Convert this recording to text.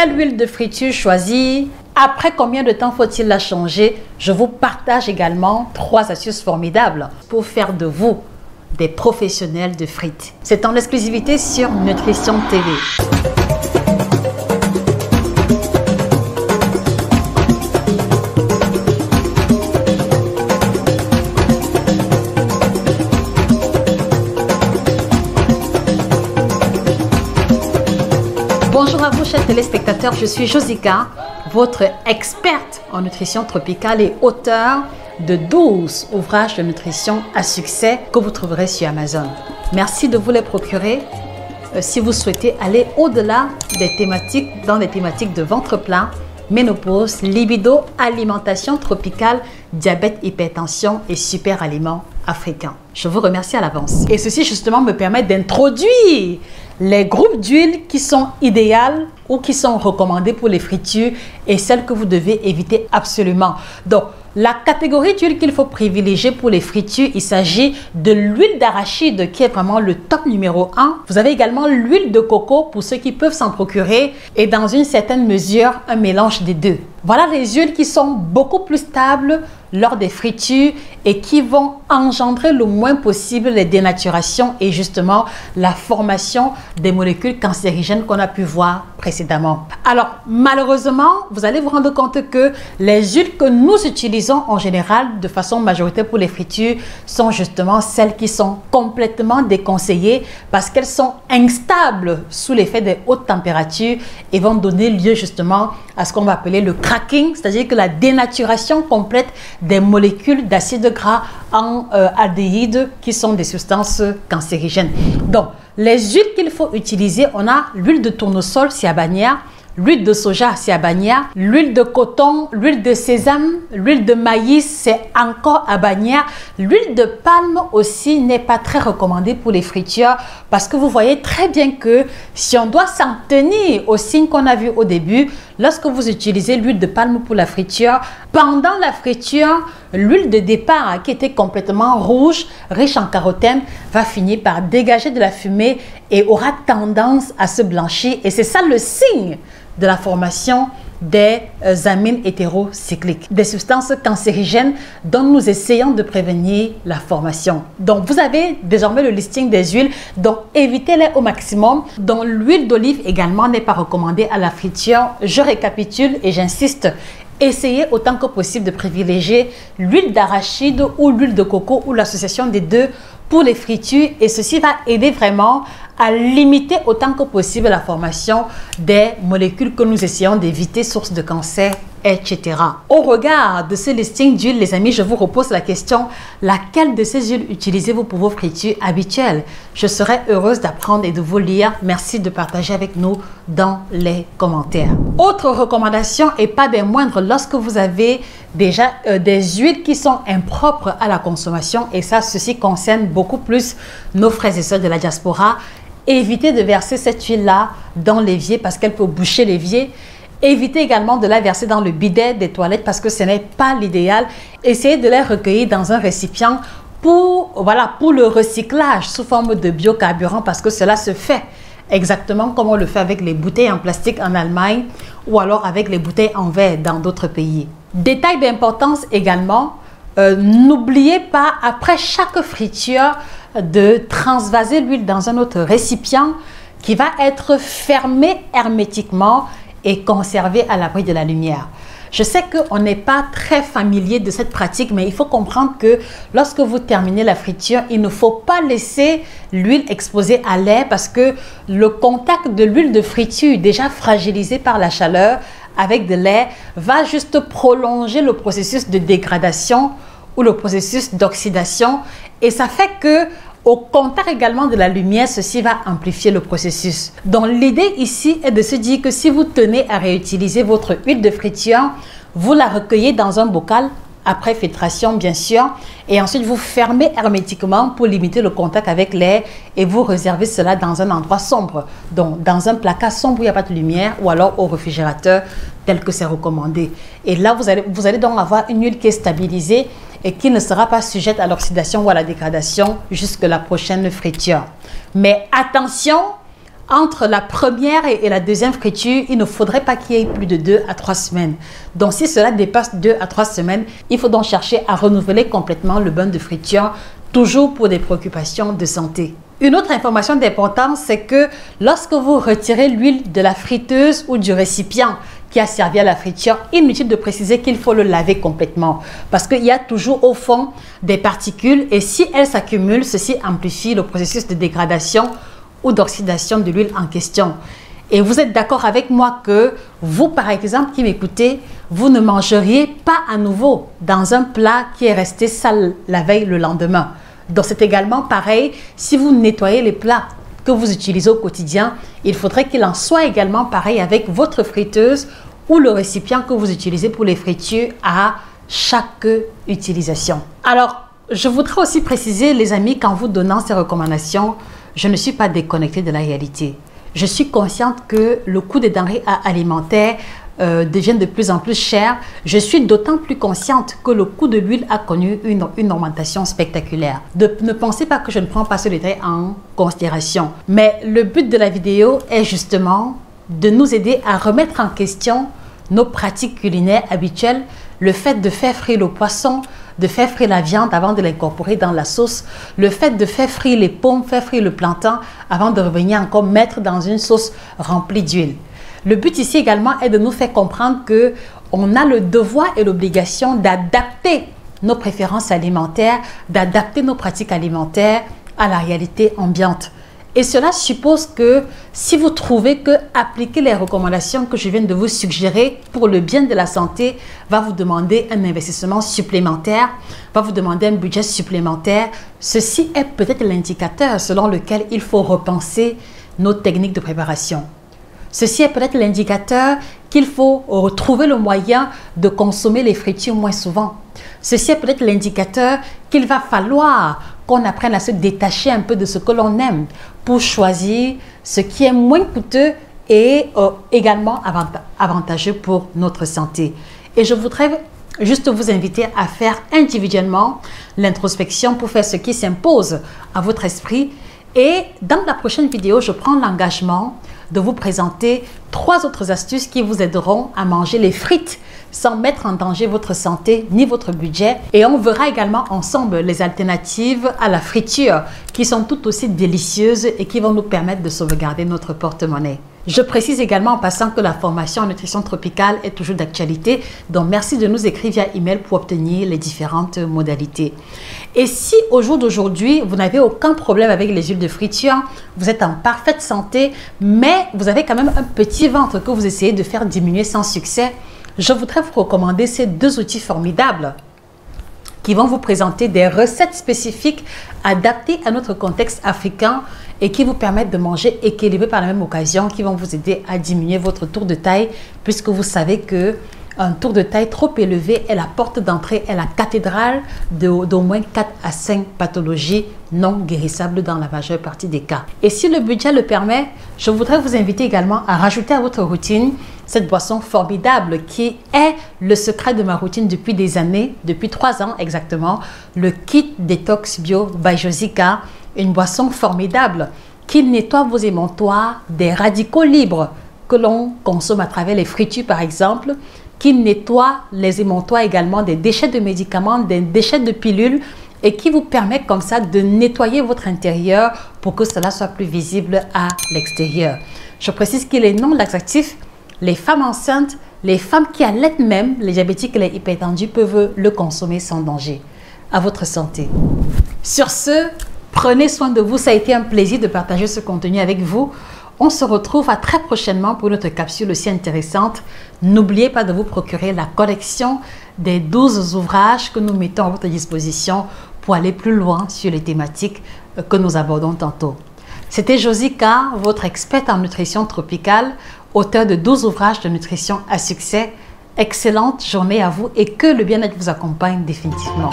Quelle huile de friture choisir? Après combien de temps faut-il la changer? Je vous partage également 3 astuces formidables pour faire de vous des professionnels de frites. C'est en exclusivité sur Nutrition TV. Bonjour à vous chers téléspectateurs, je suis Josica, votre experte en nutrition tropicale et auteure de 12 ouvrages de nutrition à succès que vous trouverez sur Amazon. Merci de vous les procurer si vous souhaitez aller au-delà des thématiques, dans les thématiques de ventre plat, ménopause, libido, alimentation tropicale, diabète, hypertension et super aliments africains. Je vous remercie à l'avance. Et ceci justement me permet d'introduire les groupes d'huile qui sont idéales ou qui sont recommandés pour les fritures et celles que vous devez éviter absolument. Donc, la catégorie d'huile qu'il faut privilégier pour les fritures, il s'agit de l'huile d'arachide qui est vraiment le top numéro 1. Vous avez également l'huile de coco pour ceux qui peuvent s'en procurer et dans une certaine mesure, un mélange des deux. Voilà les huiles qui sont beaucoup plus stables lors des fritures et qui vont engendrer le moins possible les dénaturations et justement la formation des molécules cancérigènes qu'on a pu voir précédemment. Alors malheureusement, vous allez vous rendre compte que les huiles que nous utilisons en général de façon majoritaire pour les fritures sont justement celles qui sont complètement déconseillées parce qu'elles sont instables sous l'effet des hautes températures et vont donner lieu justement à ce qu'on va appeler le cracking, c'est-à-dire que la dénaturation complète des molécules d'acide gras en aldéhyde qui sont des substances cancérigènes. Donc, les huiles qu'il faut utiliser, on a l'huile de tournesol, Ciabania, l'huile de soja, Ciabania, l'huile de coton, l'huile de sésame, l'huile de maïs, c'est encore Abania. L'huile de palme aussi n'est pas très recommandée pour les fritures parce que vous voyez très bien que si on doit s'en tenir aux signes qu'on a vu au début, lorsque vous utilisez l'huile de palme pour la friture, pendant la friture, l'huile de départ qui était complètement rouge, riche en carotène, va finir par dégager de la fumée et aura tendance à se blanchir. Et c'est ça le signe de la formation des amines hétérocycliques, des substances cancérigènes dont nous essayons de prévenir la formation. Donc, vous avez désormais le listing des huiles, donc évitez-les au maximum. Donc, l'huile d'olive également n'est pas recommandée à la friture. Je récapitule et j'insiste. Essayez autant que possible de privilégier l'huile d'arachide ou l'huile de coco ou l'association des deux pour les fritures et ceci va aider vraiment à limiter autant que possible la formation des molécules que nous essayons d'éviter, sources de cancer, etc. Au regard de ce listing d'huile, les amis, je vous repose la question, laquelle de ces huiles utilisez-vous pour vos fritures habituelles? Je serai heureuse d'apprendre et de vous lire. Merci de partager avec nous dans les commentaires. Autre recommandation et pas des moindres, lorsque vous avez déjà des huiles qui sont impropres à la consommation, et ça, ceci concerne beaucoup plus nos frères et sœurs de la diaspora, évitez de verser cette huile-là dans l'évier parce qu'elle peut boucher l'évier. Évitez également de la verser dans le bidet des toilettes parce que ce n'est pas l'idéal. Essayez de la recueillir dans un récipient pour le recyclage sous forme de biocarburant parce que cela se fait exactement comme on le fait avec les bouteilles en plastique en Allemagne ou alors avec les bouteilles en verre dans d'autres pays. Détail d'importance également, n'oubliez pas après chaque friture de transvaser l'huile dans un autre récipient qui va être fermé hermétiquement et conservé à l'abri de la lumière. Je sais qu'on n'est pas très familier de cette pratique, mais il faut comprendre que lorsque vous terminez la friture, il ne faut pas laisser l'huile exposée à l'air parce que le contact de l'huile de friture, déjà fragilisée par la chaleur, avec de l'air, va juste prolonger le processus de dégradation ou le processus d'oxydation et ça fait que au contact également de la lumière, ceci va amplifier le processus. Donc l'idée ici est de se dire que si vous tenez à réutiliser votre huile de friture, vous la recueillez dans un bocal après filtration bien sûr et ensuite vous fermez hermétiquement pour limiter le contact avec l'air et vous réservez cela dans un endroit sombre, donc dans un placard sombre où il n'y a pas de lumière ou alors au réfrigérateur tel que c'est recommandé. Et là vous allez donc avoir une huile qui est stabilisée et qui ne sera pas sujette à l'oxydation ou à la dégradation jusqu'à la prochaine friture. Mais attention, entre la première et la deuxième friture, il ne faudrait pas qu'il y ait plus de 2 à 3 semaines. Donc, si cela dépasse 2 à 3 semaines, il faut donc chercher à renouveler complètement le bain de friture, toujours pour des préoccupations de santé. Une autre information d'importance, c'est que lorsque vous retirez l'huile de la friteuse ou du récipient qui a servi à la friture, inutile de préciser qu'il faut le laver complètement parce qu'il y a toujours au fond des particules et si elles s'accumulent, ceci amplifie le processus de dégradation ou d'oxydation de l'huile en question. Et vous êtes d'accord avec moi que vous, par exemple, qui m'écoutez, vous ne mangeriez pas à nouveau dans un plat qui est resté sale la veille le lendemain. Donc, c'est également pareil si vous nettoyez les plats que vous utilisez au quotidien. Il faudrait qu'il en soit également pareil avec votre friteuse ou le récipient que vous utilisez pour les fritures à chaque utilisation. Alors, je voudrais aussi préciser, les amis, qu'en vous donnant ces recommandations, je ne suis pas déconnectée de la réalité. Je suis consciente que le coût des denrées alimentaires devient de plus en plus cher. Je suis d'autant plus consciente que le coût de l'huile a connu une augmentation spectaculaire. Ne pensez pas que je ne prends pas ce détail en considération. Mais le but de la vidéo est justement de nous aider à remettre en question nos pratiques culinaires habituelles, le fait de faire frire le poisson, de faire frire la viande avant de l'incorporer dans la sauce, le fait de faire frire les pommes, faire frire le plantain avant de revenir encore mettre dans une sauce remplie d'huile. Le but ici également est de nous faire comprendre qu'on a le devoir et l'obligation d'adapter nos préférences alimentaires, d'adapter nos pratiques alimentaires à la réalité ambiante. Et cela suppose que si vous trouvez que appliquer les recommandations que je viens de vous suggérer pour le bien de la santé va vous demander un investissement supplémentaire, va vous demander un budget supplémentaire, ceci est peut-être l'indicateur selon lequel il faut repenser nos techniques de préparation. Ceci est peut-être l'indicateur qu'il faut retrouver le moyen de consommer les fritures moins souvent. Ceci est peut-être l'indicateur qu'il va falloir qu'on apprenne à se détacher un peu de ce que l'on aime pour choisir ce qui est moins coûteux et également avantageux pour notre santé. Et je voudrais juste vous inviter à faire individuellement l'introspection pour faire ce qui s'impose à votre esprit. Et dans la prochaine vidéo, je prends l'engagement de vous présenter 3 autres astuces qui vous aideront à manger les frites sans mettre en danger votre santé ni votre budget. Et on verra également ensemble les alternatives à la friture qui sont tout aussi délicieuses et qui vont nous permettre de sauvegarder notre porte-monnaie. Je précise également en passant que la formation en nutrition tropicale est toujours d'actualité. Donc, merci de nous écrire via email pour obtenir les différentes modalités. Et si au jour d'aujourd'hui, vous n'avez aucun problème avec les huiles de friture, vous êtes en parfaite santé, mais vous avez quand même un petit ventre que vous essayez de faire diminuer sans succès, je voudrais vous recommander ces 2 outils formidables qui vont vous présenter des recettes spécifiques adaptées à notre contexte africain et qui vous permettent de manger équilibré par la même occasion, qui vont vous aider à diminuer votre tour de taille puisque vous savez que un tour de taille trop élevé est la porte d'entrée, est la cathédrale d'au moins 4 à 5 pathologies non guérissables dans la majeure partie des cas. Et si le budget le permet, je voudrais vous inviter également à rajouter à votre routine cette boisson formidable qui est le secret de ma routine depuis des années, depuis 3 ans exactement, le Kit Detox Bio by Josica, une boisson formidable qui nettoie vos émontoires des radicaux libres que l'on consomme à travers les fritures par exemple, qui nettoie les émontoires également des déchets de médicaments, des déchets de pilules et qui vous permet comme ça de nettoyer votre intérieur pour que cela soit plus visible à l'extérieur. Je précise qu'il est non laxatif. Les femmes enceintes, les femmes qui allaitent même, les diabétiques et les hypertendus peuvent le consommer sans danger. À votre santé. Sur ce, prenez soin de vous. Ça a été un plaisir de partager ce contenu avec vous. On se retrouve à très prochainement pour notre capsule aussi intéressante. N'oubliez pas de vous procurer la collection des 12 ouvrages que nous mettons à votre disposition pour aller plus loin sur les thématiques que nous abordons tantôt. C'était Josica, votre experte en nutrition tropicale, auteur de 12 ouvrages de nutrition à succès. Excellente journée à vous et que le bien-être vous accompagne définitivement.